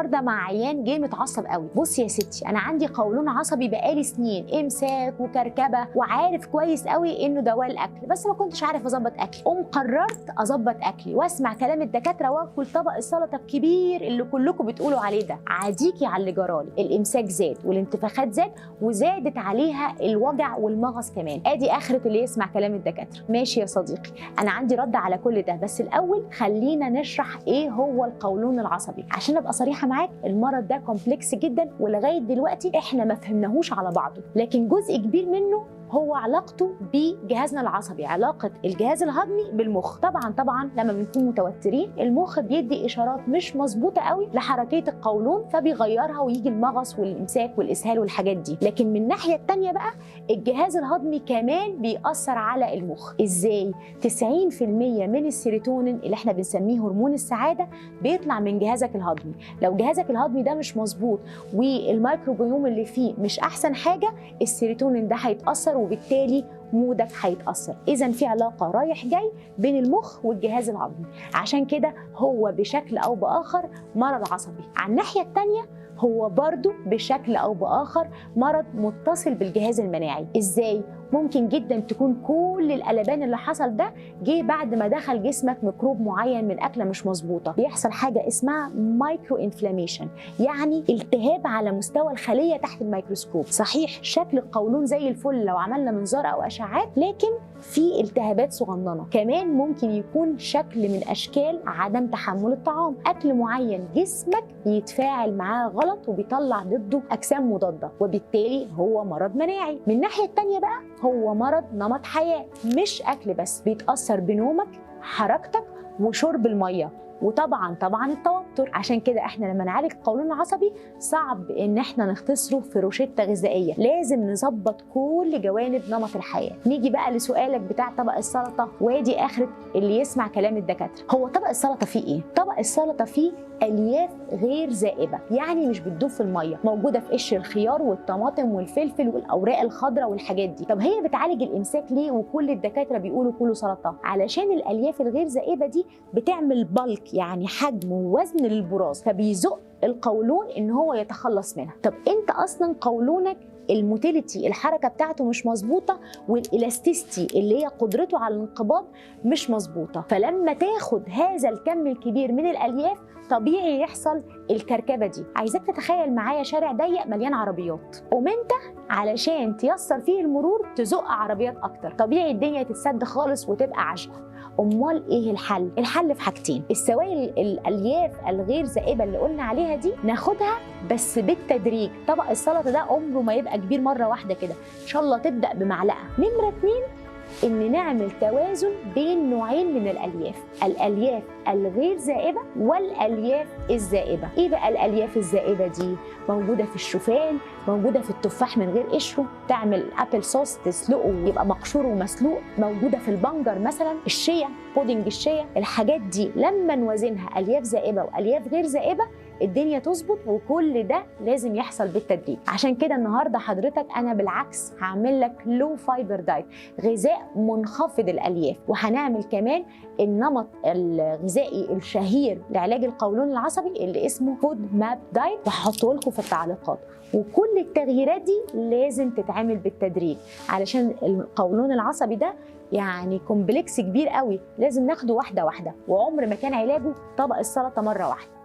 النهارده مع عيان جاي متعصب قوي. بصي يا ستي، انا عندي قولون عصبي بقالي سنين، امساك وكركبه، وعارف كويس قوي انه دواء الاكل، بس ما كنتش عارف اظبط اكلي. قررت اظبط اكلي واسمع كلام الدكاتره واكل طبق السلطه الكبير اللي كلكم بتقولوا عليه ده. عاديكي على اللي جرالي، الامساك زاد والانتفاخات زاد وزادت عليها الوجع والمغص كمان. ادي اخره اللي يسمع كلام الدكاتره. ماشي يا صديقي، انا عندي رد على كل ده، بس الاول خلينا نشرح ايه هو القولون العصبي. عشان ابقى صريحه معاك، المرض ده كومبلكس جدا ولغايه دلوقتي احنا ما فهمناهوش على بعضه، لكن جزء كبير منه هو علاقته بجهازنا العصبي، علاقة الجهاز الهضمي بالمخ. طبعا لما بنكون متوترين المخ بيدي إشارات مش مظبوطة قوي لحركية القولون، فبيغيرها ويجي المغص والإمساك والإسهال والحاجات دي. لكن من الناحية التانية بقى الجهاز الهضمي كمان بيأثر على المخ. إزاي؟ 90% من السيروتونين اللي احنا بنسميه هرمون السعادة بيطلع من جهازك الهضمي. لو جهازك الهضمي ده مش مظبوط والميكروبيوم اللي فيه مش أحسن حاجة، السيروتونين ده هيتأثر وبالتالي مودك هيتأثر. إذا في علاقة رايح جاي بين المخ والجهاز الهضمي، عشان كده هو بشكل أو بآخر مرض عصبي. على الناحية التانية هو برضو بشكل أو بآخر مرض متصل بالجهاز المناعي. إزاي؟ ممكن جدا تكون كل القلبان اللي حصل ده جه بعد ما دخل جسمك ميكروب معين من أكلة مش مظبوطة. بيحصل حاجة اسمها مايكرو انفلاميشن، يعني التهاب على مستوى الخلية تحت الميكروسكوب. صحيح شكل القولون زي الفل لو عملنا منظار أو أشعات، لكن في التهابات صغننة. كمان ممكن يكون شكل من أشكال عدم تحمل الطعام، أكل معين جسمك بيتفاعل معاه غلط وبيطلع ضده أجسام مضادة، وبالتالي هو مرض مناعي. من الناحية التانية بقى هو مرض نمط حياة، مش أكل بس، بيتأثر بنومك، حركتك، وشرب المية، وطبعا التوتر. عشان كده احنا لما نعالج القولون العصبي صعب ان احنا نختصره في روشتة غذائية، لازم نظبط كل جوانب نمط الحياة. نيجي بقى لسؤالك بتاع طبق السلطة، وادي اخرة اللي يسمع كلام الدكاترة. هو طبق السلطة فيه ايه؟ طبق السلطة فيه الياف غير ذائبه، يعني مش بتدوب في الميه، موجوده في قشر الخيار والطماطم والفلفل والاوراق الخضراء والحاجات دي. طب هي بتعالج الامساك ليه وكل الدكاتره بيقولوا كله سلطه؟ علشان الالياف الغير ذائبه دي بتعمل بالك، يعني حجم ووزن للبراز، فبيزق القولون ان هو يتخلص منها. طب انت اصلا قولونك الموتيليتي الحركه بتاعته مش مظبوطه، والالاستيستي اللي هي قدرته على الانقباض مش مظبوطه، فلما تاخد هذا الكم الكبير من الالياف طبيعي يحصل الكركبه دي. عايزاك تتخيل معايا شارع ضيق مليان عربيات، وانت علشان تيسر فيه المرور تزق عربيات اكتر، طبيعي الدنيا تتسد خالص وتبقى عشقه. امال ايه الحل؟ الحل في حاجتين: السوائل الالياف الغير ذائبه اللي قلنا عليها دي ناخدها بس بالتدريج. طبق السلطه ده عمره ما يبقى كبير مره واحده كده، ان شاء الله تبدا بمعلقه. نمره 2، ان نعمل توازن بين نوعين من الالياف: الالياف الغير ذائبه والالياف الذائبه. ايه بقى الالياف الذائبه دي؟ موجوده في الشوفان، موجوده في التفاح من غير قشره، تعمل ابل صوص تسلقه ويبقى مقشور ومسلوق، موجوده في البنجر مثلا، الشيا، بودنج الشيا. الحاجات دي لما نوازنها الياف ذائبه والياف غير ذائبه الدنيا تظبط، وكل ده لازم يحصل بالتدريج. عشان كده النهارده حضرتك انا بالعكس هعمل لك لو فايبر دايت، غذاء منخفض الالياف، وهنعمل كمان النمط الغذائي الشهير لعلاج القولون العصبي اللي اسمه فود ماب دايت، وهحطه لكم في التعليقات. وكل التغييرات دي لازم تتعمل بالتدريج، علشان القولون العصبي ده يعني كومبلكس كبير قوي، لازم ناخده واحده واحده، وعمر ما كان علاجه طبق السلطه مره واحده.